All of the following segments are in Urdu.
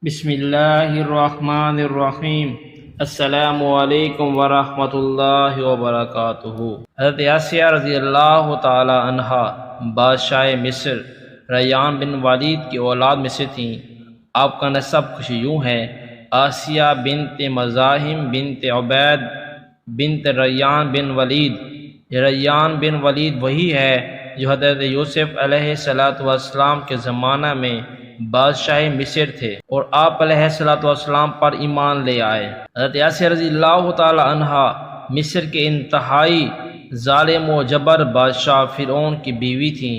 بسم اللہ الرحمن الرحیم۔ السلام علیکم ورحمۃ اللہ وبرکاتہ۔ حضرت آسیہ رضی اللہ تعالی عنہا بادشاہ مصر ریان بن ولید کی اولاد میں سے تھیں۔ آپ کا نسب کچھ یوں ہے: آسیہ بنت مزاحم بنت عبید بنت ریان بن ولید۔ ریان بن ولید وہی ہے جو حضرت یوسف علیہ السلام کے زمانہ میں بادشاہ مصر تھے اور آپ علیہ السلام پر ایمان لے آئے۔ حضرت آسیہ رضی اللہ تعالی عنہا مصر کے انتہائی ظالم و جبر بادشاہ فرعون کی بیوی تھیں۔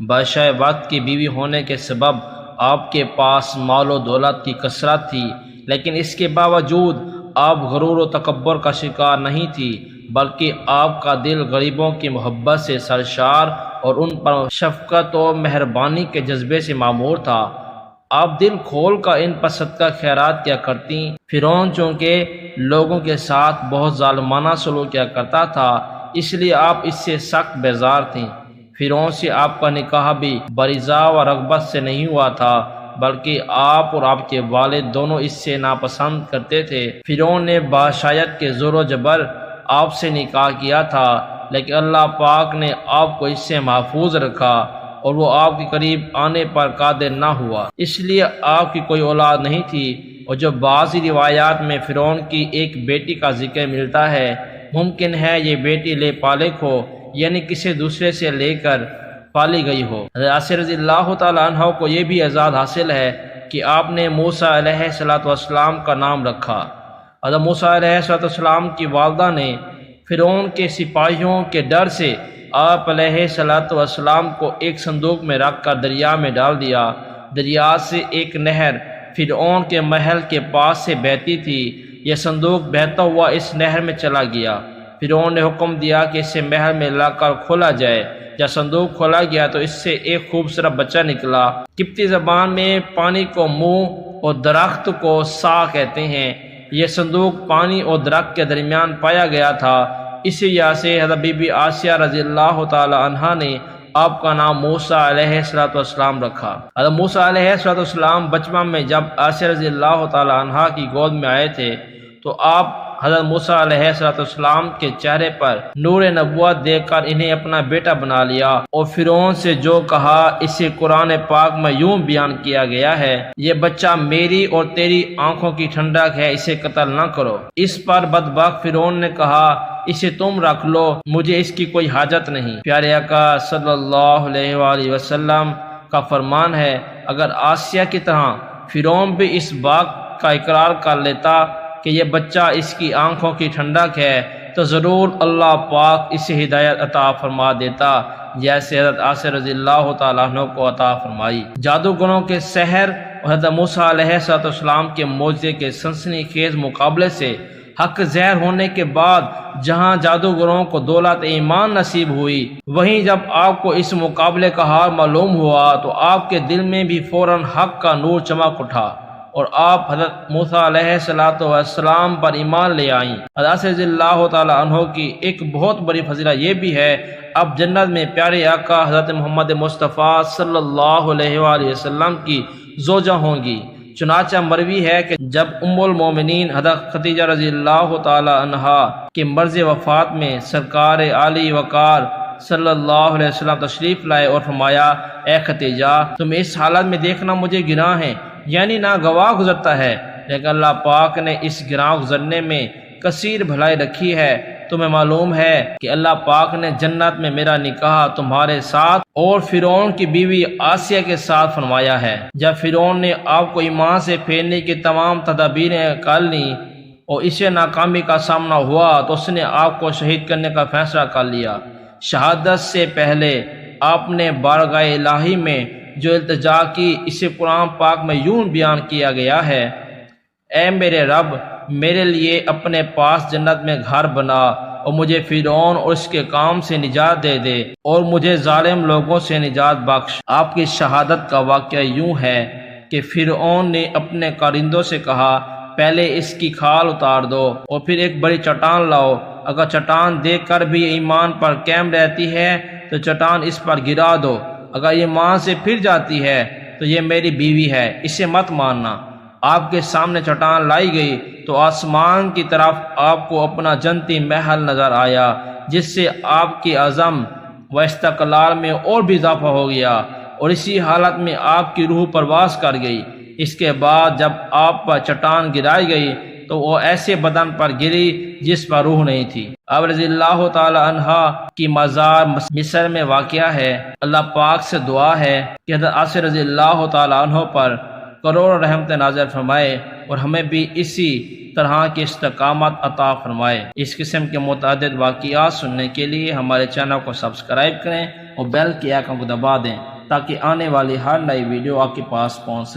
بادشاہ وقت کی بیوی ہونے کے سبب آپ کے پاس مال و دولت کی کثرت تھی، لیکن اس کے باوجود آپ غرور و تکبر کا شکار نہیں تھی، بلکہ آپ کا دل غریبوں کی محبت سے سرشار اور ان پر شفقت و مہربانی کے جذبے سے معمور تھا۔ آپ دل کھول کر ان پر صدقہ خیرات کیا کرتی۔ فرعون چونکہ لوگوں کے ساتھ بہت ظالمانہ سلوک کیا کرتا تھا، اس لیے آپ اس سے سخت بیزار تھیں۔ فرعون سے آپ کا نکاح بھی برضا و رغبت سے نہیں ہوا تھا، بلکہ آپ اور آپ کے والد دونوں اس سے ناپسند کرتے تھے۔ فرعون نے بادشاہت کے زور و جبر آپ سے نکاح کیا تھا، لیکن اللہ پاک نے آپ کو اس سے محفوظ رکھا اور وہ آپ کے قریب آنے پر قادر نہ ہوا، اس لیے آپ کی کوئی اولاد نہیں تھی۔ اور جو بعض روایات میں فرعون کی ایک بیٹی کا ذکر ملتا ہے، ممکن ہے یہ بیٹی لے پالک ہو، یعنی کسی دوسرے سے لے کر پالی گئی ہو۔ حضرت آسیہ رضی اللہ تعالی عنہ کو یہ بھی اعزاز حاصل ہے کہ آپ نے موسیٰ علیہ السلام کا نام رکھا۔ حضرت موسیٰ علیہ السلام کی والدہ نے فرعون کے سپاہیوں کے ڈر سے آپ علیہ السلام کو ایک صندوق میں رکھ کر دریا میں ڈال دیا۔ دریا سے ایک نہر فرعون کے محل کے پاس سے بہتی تھی۔ یہ صندوق بہتا ہوا اس نہر میں چلا گیا۔ فرعون نے حکم دیا کہ اسے محل میں لا کر کھولا جائے۔ جب صندوق کھولا گیا تو اس سے ایک خوبصورت بچہ نکلا۔ قبطی زبان میں پانی کو منہ اور درخت کو سا کہتے ہیں۔ یہ صندوق پانی اور درخت کے درمیان پایا گیا تھا، اسی وجہ سے حضرت بی بی آسیہ رضی اللہ تعالی عنہا نے آپ کا نام موسیٰ علیہ السلام رکھا۔ حضرت موسیٰ علیہ السلام بچپن میں جب آسیہ رضی اللہ تعالی عنہا کی گود میں آئے تھے تو آپ حضرت موسیٰ علیہ السلام کے چہرے پر نور نبوت دیکھ کر انہیں اپنا بیٹا بنا لیا اور فرعون سے جو کہا اسے قرآن پاک میں یوں بیان کیا گیا ہے: یہ بچہ میری اور تیری آنکھوں کی ٹھنڈک ہے، اسے قتل نہ کرو۔ اس پر بدبخت فرعون نے کہا: اسے تم رکھ لو، مجھے اس کی کوئی حاجت نہیں۔ پیارے آقا صلی اللہ علیہ وآلہ وسلم کا فرمان ہے، اگر آسیہ کی طرح فرعون بھی اس بات کا اقرار کر لیتا کہ یہ بچہ اس کی آنکھوں کی ٹھنڈک ہے تو ضرور اللہ پاک اسے ہدایت عطا فرما دیتا، جیسے حضرت آسیہ رضی اللہ تعالیٰ عنہ کو عطا فرمائی۔ جادوگروں کے سحر اور حضرت موسیٰ علیہ السلام کے معجزے کے سنسنی خیز مقابلے سے حق ظاہر ہونے کے بعد جہاں جادوگروں کو دولت ایمان نصیب ہوئی، وہیں جب آپ کو اس مقابلے کا حال معلوم ہوا تو آپ کے دل میں بھی فوراً حق کا نور چمک اٹھا اور آپ حضرت موسیٰ علیہ السلام پر ایمان لے آئیں۔ حضرت رضی اللہ تعالیٰ عنہ کی ایک بہت بڑی فضیلت یہ بھی ہے، اب جنت میں پیارے آقا حضرت محمد مصطفیٰ صلی اللہ علیہ وآلہ وسلم کی زوجہ ہوں گی۔ چنانچہ مروی ہے کہ جب ام المومنین حضرت خدیجہ رضی اللہ تعالی عنہا کے مرض وفات میں سرکار عالی وقار صلی اللہ علیہ وسلم تشریف لائے اور فرمایا: اے خدیجہ، تم اس حالت میں دیکھنا مجھے گناہ ہے، یعنی ناگواہ گزرتا ہے، لیکن اللہ پاک نے اس گناہ گزرنے میں کثیر بھلائی رکھی ہے۔ تمہیں معلوم ہے کہ اللہ پاک نے جنت میں میرا نکاح تمہارے ساتھ اور فرعون کی بیوی آسیہ کے ساتھ فرمایا ہے۔ جب فرعون نے آپ کو ایمان سے پھیرنے کی تمام تدابیریں کر لیں اور اسے ناکامی کا سامنا ہوا تو اس نے آپ کو شہید کرنے کا فیصلہ کر لیا۔ شہادت سے پہلے آپ نے بارگاہ الہی میں جو التجا کی، اسے قرآن پاک میں یوں بیان کیا گیا ہے: اے میرے رب، میرے لیے اپنے پاس جنت میں گھر بنا اور مجھے فرعون اور اس کے کام سے نجات دے دے اور مجھے ظالم لوگوں سے نجات بخش۔ آپ کی شہادت کا واقعہ یوں ہے کہ فرعون نے اپنے کارندوں سے کہا: پہلے اس کی کھال اتار دو اور پھر ایک بڑی چٹان لاؤ، اگر چٹان دیکھ کر بھی ایمان پر قائم رہتی ہے تو چٹان اس پر گرا دو، اگر ایمان سے پھر جاتی ہے تو یہ میری بیوی ہے، اسے مت ماننا۔ آپ کے سامنے چٹان لائی گئی تو آسمان کی طرف آپ کو اپنا جنتی محل نظر آیا، جس سے آپ کی عزم و استقلال میں اور بھی اضافہ ہو گیا، اور اسی حالت میں آپ کی روح پرواز کر گئی۔ اس کے بعد جب آپ پر چٹان گرائی گئی تو وہ ایسے بدن پر گری جس پر روح نہیں تھی۔ آپ رضی اللہ تعالی عنہ کی مزار مصر میں واقع ہے۔ اللہ پاک سے دعا ہے کہ حضرت عاصر رضی اللہ تعالی عنہ پر کروڑوں رحمت نازل فرمائے اور ہمیں بھی اسی طرح کی استقامت عطا فرمائے۔ اس قسم کے متعدد واقعات سننے کے لیے ہمارے چینل کو سبسکرائب کریں اور بیل کے آئیکن کو دبا دیں تاکہ آنے والی ہر نئی ویڈیو آپ کے پاس پہنچ سکے۔